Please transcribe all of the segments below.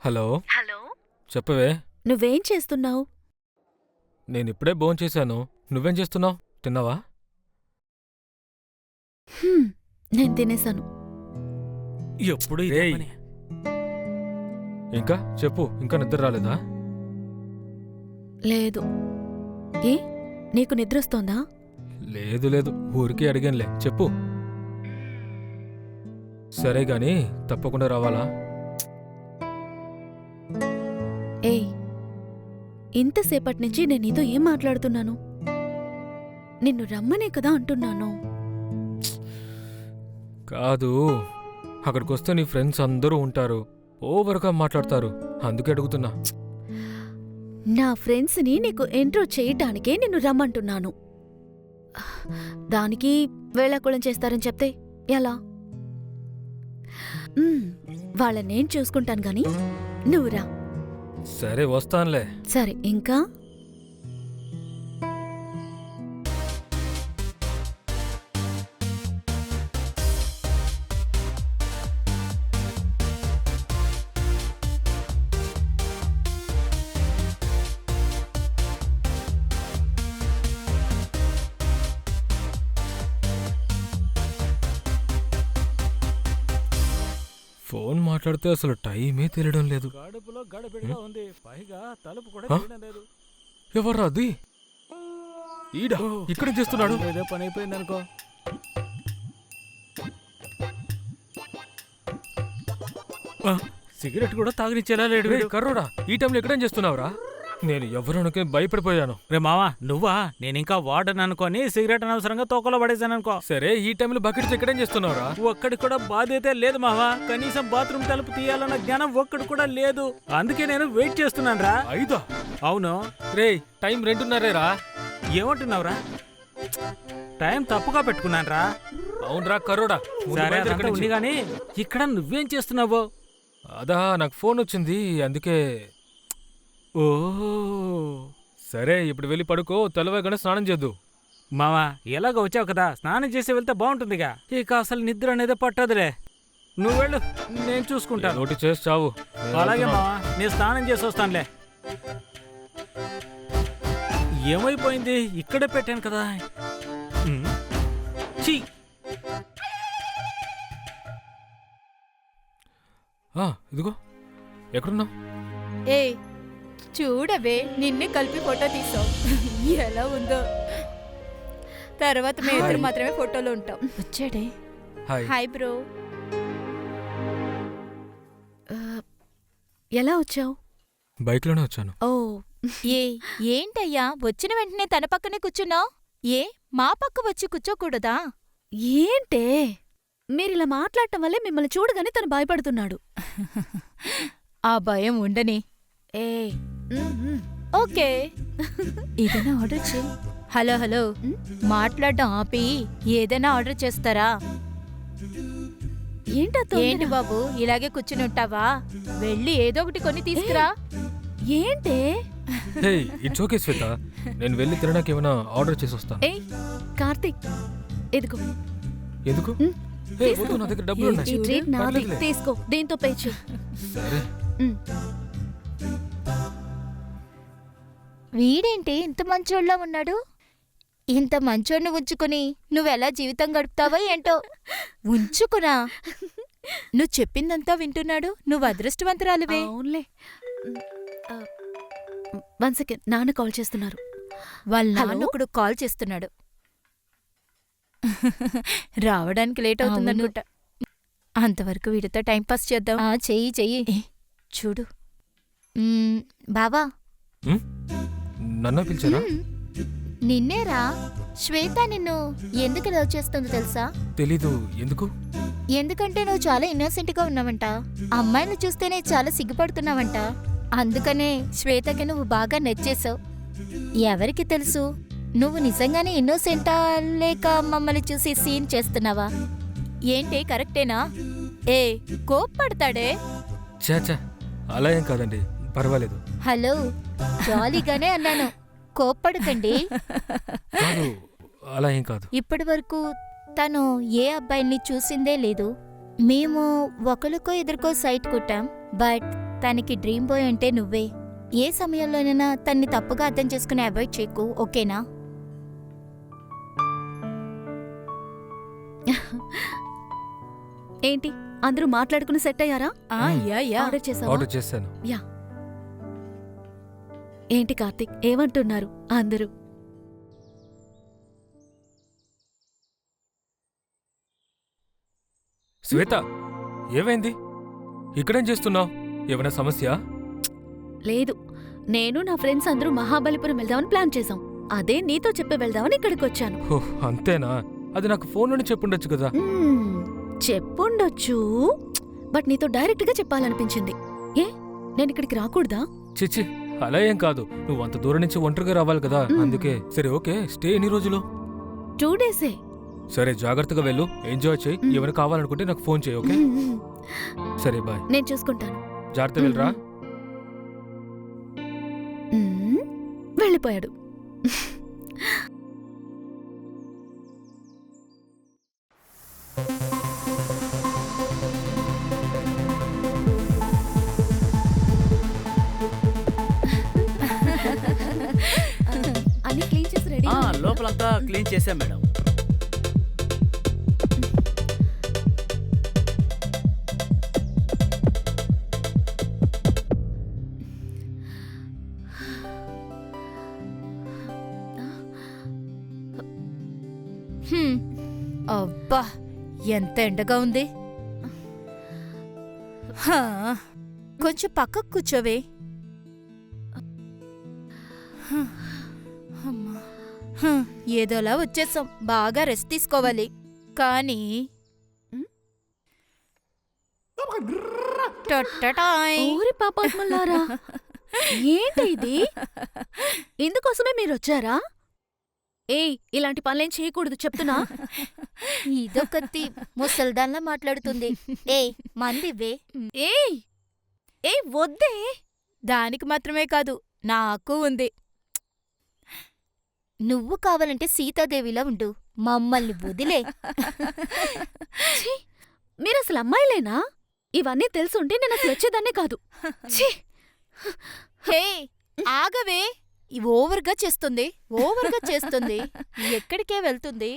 Hello. Hello, చెప్పవే. నువ్వేం చేస్తున్నావు? నేనిప్పుడే భోంచేశాను. నువ్వేం చేస్తున్నావు? తిన్నావా? నేను తినేశాను. ఎప్పుడు రేయ్. ఇంకా చెప్పు, ఇంకా నిద్ర రాలేదా? లేదు. ఏ, నీకు నిద్రొస్తోందా? లేదు లేదు, ఊరికే అడిగానులే. చెప్పు. సరే గాని తప్పకుండా రావాలా? ఏయ్, ఇంతసేపటి నుంచి నేను నీతో ఏం మాట్లాడుతున్నాను? నిన్ను రమ్మనే కదా అంటున్నాను. కాదు, అక్కడికొస్తే నీ ఫ్రెండ్స్ అందరూ ఉంటారు, ఓవర్గా మాట్లాడతారు, అందుకే అడుగుతున్నా. నా ఫ్రెండ్స్ని నీకు ఇంట్రో చేయటానికే నిన్ను రమ్మంటున్నాను. దానికి వేళాకుళం చేస్తారని చెప్తే ఎలా? వాళ్ళని నేను చూసుకుంటాను గాని నువ్వు రా. సరే వస్తానులే. సరే, ఇంకా ఫోన్ మాట్లాడితే అసలు టైమే తెలియడం లేదు. కడుపులో గడబిడిగా ఉంది, పైగా తలుపు కూడా హ? తీయడం లేదు. ఎవర్రా అది? ఈడా ఇక్కడ చేస్తున్నాడు? ఏదో పని అయిపోయింది అనుకో. సిగరెట్ కూడా తాగనిచ్చేలా లేడు రేయ్ వీడు. కర్రోడా, ఈ టైంలో ఎక్కడేం చేస్తున్నావురా? నేను ఎవరనుకే భయపడిపోయాను. రే మావా, నువ్వా? నేనింకా వార్డెన్ అనుకోని సిగరెట్ అనవసరంగా తోకలో పడేసాను అనుకో. సరే, ఈ టైంలో బకెట్తో ఎక్కడేం చేస్తున్నావురా? ఒక్కడి కూడా బాధ్యత లేదు మావా. కనీసం బాత్రూమ్ తలుపు తీయాలన్న జ్ఞానం ఒక్కడు కూడా లేదు. అందుకే నేను వెయిట్ చేస్తున్నాను రా. 5? అవును. రేయ్, టైం 2:30రా. ఏమంటున్నావురా? టైం తప్పుగా పెట్టుకున్నాను రా. అవునరా కర్రోడా. ముందు సరే, బయలుదేరు అదంతా ఇక్కడి ఉంది నుంచి. గాని ఇక్కడ నువ్వేం చేస్తున్నావు? అదా, నాకు ఫోన్ వచ్చింది, అందుకే. ఓ సరే, ఇప్పుడు వెళ్ళి పడుకో, తెల్లవాగానే స్నానం చేద్దు. మావా, ఎలాగో వచ్చావు కదా, స్నానం చేసి వెళ్తే బాగుంటుందిగా. ఇక అసలు నిద్ర అనేది పట్టదులే. నువ్వు వెళ్ళు, నేను చూసుకుంటాను. నోటి చేసి చావు. నేను అలాగే వెళ్తున్నా. మావా, నేను స్నానం చేసి వస్తానులే. ఏమైపోయింది? ఇక్కడే పెట్టాను కదా. ఛీ! ఇదిగో, ఎక్కడున్నావు? ఏ చూడవే, నిన్నే కలిపి ఫోటో తీసావు. ఎలా ఉందో. తర్వాత మేము ఇద్దరు మాత్రమే ఫోటోలో ఉంటాం. వచ్చాడే. హాయ్. Hi bro. ఎలా వచ్చావు? బైక్లోనే వచ్చాను. ఓ, ఏంటయ్యా వచ్చిన వెంటనే తన పక్కనే కూర్చున్నావు? మా పక్క వచ్చి కూర్చోకూడదా? ఏంటే మీరిలా మాట్లాడటం వల్లే మిమ్మల్ని చూడగానే తను భయపడుతున్నాడు. ఆ భయం ఉండని. ఏ ఓకే, ఏదైనా ఆర్డర్ చేయి. హలో హలో, మాట్లాడడం ఆపి ఏదైనా ఆర్డర్ చేస్తారా? ఏంటి బాబు ఇలాగే కూర్చుని ఉంటావా? వెళ్ళి ఏదో ఒకటి కొని తీసుకురా. ఏంటే? హే, ఇట్స్ ఓకే శ్వేత, నేను వెళ్ళి తినడానికి ఏమైనా ఆర్డర్ చేసి వస్తాను. ఏయ్ కార్తీక్, ఎదుగో. ఎందుకు? హే, వద్దు, నా దగ్గర డబ్బులు ఉన్నాయి. ఈ ట్రీట్ నాది, పర్లేదులే. తీసుకో, దీంతో పే చెయ్యి. సరే. వీడేంటి ఇంత మంచోళ్ళ ఉన్నాడు? ఇంత మంచోడిని ఉంచుకుని నువ్వెలా జీవితం గడుపుతావో ఏంటో. ఉంచుకురా. నువ్వు చెప్పిందంతా వింటున్నాడు. నువ్వు అదృష్టవంతురాలివే. అవునులే. 1 సెకండ్, నాన్న కాల్ చేస్తున్నారు. వాళ్ళ హలో? నాన్న ఒకడు కాల్ చేస్తున్నాడు. రావడానికి లేట్ అవుతుందనుకుంటా. అంతవరకు వీడితో టైంపాస్ చేద్దాం. చెయ్యి చెయ్యి. చూడు బావా, నన్ను పిలిచారా? నిన్నేరా. శ్వేత నిన్ను ఎందుకు లవ్ చేస్తుందో తెలుసా? తెలీదు. ఎందుకు? ఎందుకంటే నువ్వు చాలా ఇన్నోసెంట్గా ఉన్నావంట. అమ్మాయిని చూస్తేనే చాలా సిగ్గుపడుతున్నావంట. అందుకనే శ్వేతకి నువ్వు బాగా నచ్చేసావు. ఎవరికి తెలుసు, నువ్వు నిజంగానే ఇన్నోసెంటా లేక మమ్మల్ని చూసి సీన్ చేస్తున్నావా? ఏంటి, కరెక్టేనా? కోప్పడతాడే. చాచా, అలా ఏం కాదండి, పర్వాలేదు. హలో, జాలీగానే అన్నాను, కోప్పడకండి. కాదు, అలా ఏం కాదు. ఇప్పటి వరకు తను ఏ అబ్బాయిని చూసిందే లేదు. మేము ఒకరికో ఎదురుకో సైట్ కొట్టాం. బట్ తనకి డ్రీమ్ బాయ్ అంటే నువ్వే. ఏ సమయంలోనైనా తన్ని తప్పుగా అర్థం చేసుకుని అవాయిడ్ చేయకు, ఓకేనా? ఏంటి అందరూ మాట్లాడుకుని సెట్ అయ్యారా? యా. ఆర్డర్ చేసావా? ఆర్డర్ చేశాను. ఏంటి కార్తిక్, ఏమంటున్నారు అందరూ? శ్వేత, ఏమైంది? ఇక్కడేం చేస్తున్నావు? ఏమైనా సమస్య? లేదు, నేను నా ఫ్రెండ్స్ అందరూ మహాబలిపురం వెళ్దామని ప్లాన్ చేశాం. అదే నీతో చెప్పి వెళ్దామని ఇక్కడికి వచ్చాను. హో, అంతేనా? అది నాకు ఫోన్లోనే చెప్పుండొచ్చు కదా. చెప్పుండొచ్చు, బట్ నీతో డైరెక్ట్ గా చెప్పాలనిపించింది. ఏ, నేను ఇక్కడికి రాకూడదా? చిచ్చి, అలా ఏం కాదు. నువ్వు అంత దూరం నుంచి ఒంటరిగా రావాలి కదా, అందుకే. సరే ఓకే, స్టే ఎన్ని రోజులు? 2 డేసే. సరే, జాగ్రత్తగా వెళ్ళు, ఎంజాయ్ చేయి. ఏమైనా కావాలనుకుంటే నాకు ఫోన్ చేయి, ఓకే? సరే, బాయ్. నేను చూసుకుంటాను. జాగ్రత్త వెళ్ళరా. వెళ్ళిపోయాడు. అన్ని క్లీన్ చేసి రెడీ. లోపలంతా క్లీన్ చేశాం మేడం. అబ్బా, ఎంత ఎండగా ఉంది. హా, కొంచెం పక్కకు కూర్చోవే. అమ్మా, ఏదోలా వచ్చేసాం. బాగా రెస్ట్ తీసుకోవాలి. కానీ టొట్టటాయ్. ఓరి పాపాత్మలారా, ఏంటి ఇది? ఇందుకోసమే మీరొచ్చారా? ఏయ్, ఇలాంటి పనులేం చేయకూడదు చెప్తున్నా. ఇదొకతి ముసల్దాన్లా మాట్లాడుతుంది. ఏయ్, మందివే. ఏయ్ ఏయ్, వద్దే. దానికి మాత్రమే కాదు, నాకు ఉంది. నువ్వు కావాలంటే సీతాదేవిలా ఉండు, మమ్మల్ని వదిలే. ఛీ, మీరసలు అమ్మాయిలేనా? ఇవన్నీ తెలుసుంటే నేను అసలు వచ్చేదాన్నే కాదు. ఛీ. హే, ఆగవే. ఓవర్గా చేస్తుంది. ఎక్కడికే వెళ్తుంది?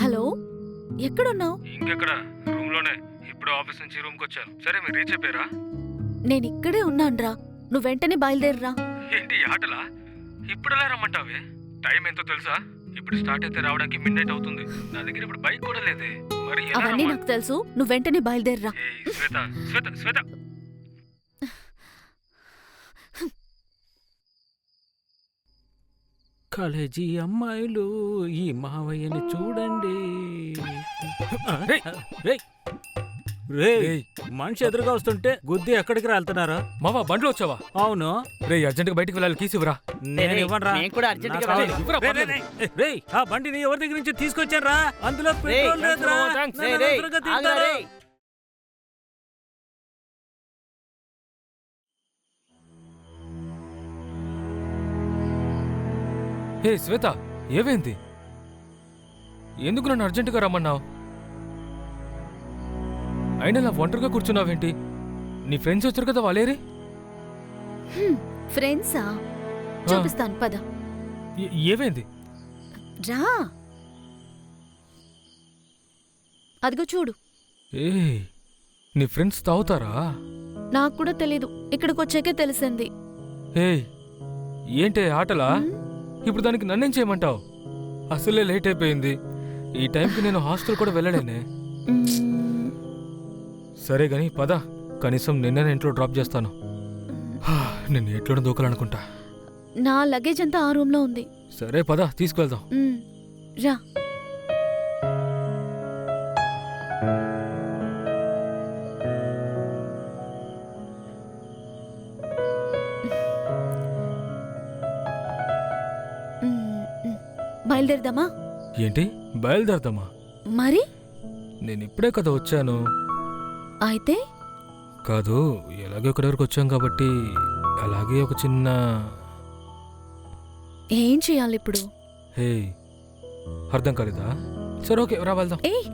హలో, ఎక్కడున్నావు? ఇంకెక్కడ? రూమ్ లోనే. ఇప్పుడు ఆఫీస్ నుంచి రూమ్ కి వచ్చాను. సరే, మీరు రీచ్ అయిపోయారా? నేనిక్కడే ఉన్నాన్రా, నువ్వు వెంటనే బయలుదేరరా. ఏంటి ఆటలా? ఇప్పుడు ఎలా రమ్మంటావే? టైం ఎంతో తెలుసా? ఇప్పుడు స్టార్ట్ అయితే రావడానికి మిడ్ అవుతుంది. నా దగ్గర ఇప్పుడు బైక్ కూడా లేదే. మరి ఎలా అవన్నీ రమ్మ- నాకు తెలుసు, నువ్వు వెంటనే బయలుదేరరా. ఏయ్, శ్వేత, శ్వేత, శ్వేత. కాలేజీ అమ్మాయిలు ఈ మావయ్యని చూడండి. రేయ్. రేయ్, రేయ్, రేయ్. మనిషి ఎదురుగా వస్తుంటే గుద్ది ఎక్కడికి వెళ్తున్నారా? మావా, బండ్లో వచ్చావా? అవును, రే, అర్జెంట్గా బయటికి వెళ్ళాలి. కీసి ఇవ్వరా. నేను ఇవ్వనురా. నేను కూడా అర్జెంట్ గా నాకు వెళ్ళాలి. ఇవ్వరా, రేయ్, రేయ్, పర్లేదు. రేయ్, రేయ్, ఆ బండిని ఎవరి దగ్గర నుంచి తీసుకొచ్చారా? అందులో రేయ్, పెట్రోల్ లేదురా. థాంక్స్. నన్ను రేయ్, ఎదురుగా ఆగురా తింటారు. రేయ్. హే శ్వేత, ఏమైంది? ఎందుకు నన్ను అర్జెంటుగా రమ్మన్నావు? అయినా నా ఒంటరిగా కూర్చున్నావేంటి? నీ ఫ్రెండ్స్ వచ్చారు కదా, వాళ్ళేరి? ఫ్రెండ్సా? చూపిస్తాను, పద. ఏమైంది? రా, అదిగో చూడు. ఏ, నీ ఫ్రెండ్స్ తాగుతారా? నాకు కూడా తెలీదు, ఇక్కడికొచ్చాకే తెలిసింది. ఏ, ఏంటే ఆటలా? ఇప్పుడు దానికి నన్నేం చేయమంటావు? అసలే లేట్ అయిపోయింది. ఈ టైంకి నేను హాస్టల్ కూడా వెళ్ళలేనే. సరే గాని పద, కనీసం నిన్న ఇంట్లో డ్రాప్ చేస్తాను. నేను ఎట్లోనే దూకాలనుకుంటా. నా లగేజ్ అంతా ఆ రూమ్లో ఉంది. సరే పద, తీసుకువెళ్దాం. రా. బయలుదేరదామా? ఏంటి, బయలుదేరదామా? మరి నేను ఇప్పుడే కదా వచ్చాను. అయితే కాదు, ఎలాగో ఇక్కడి వరకు వచ్చాం కాబట్టి అలాగే ఒక చిన్న... ఏం చేయాలి ఇప్పుడు? హే, అర్థం కాలేదా? సరే ఓకే, రా వెళ్దాం. ఏయ్,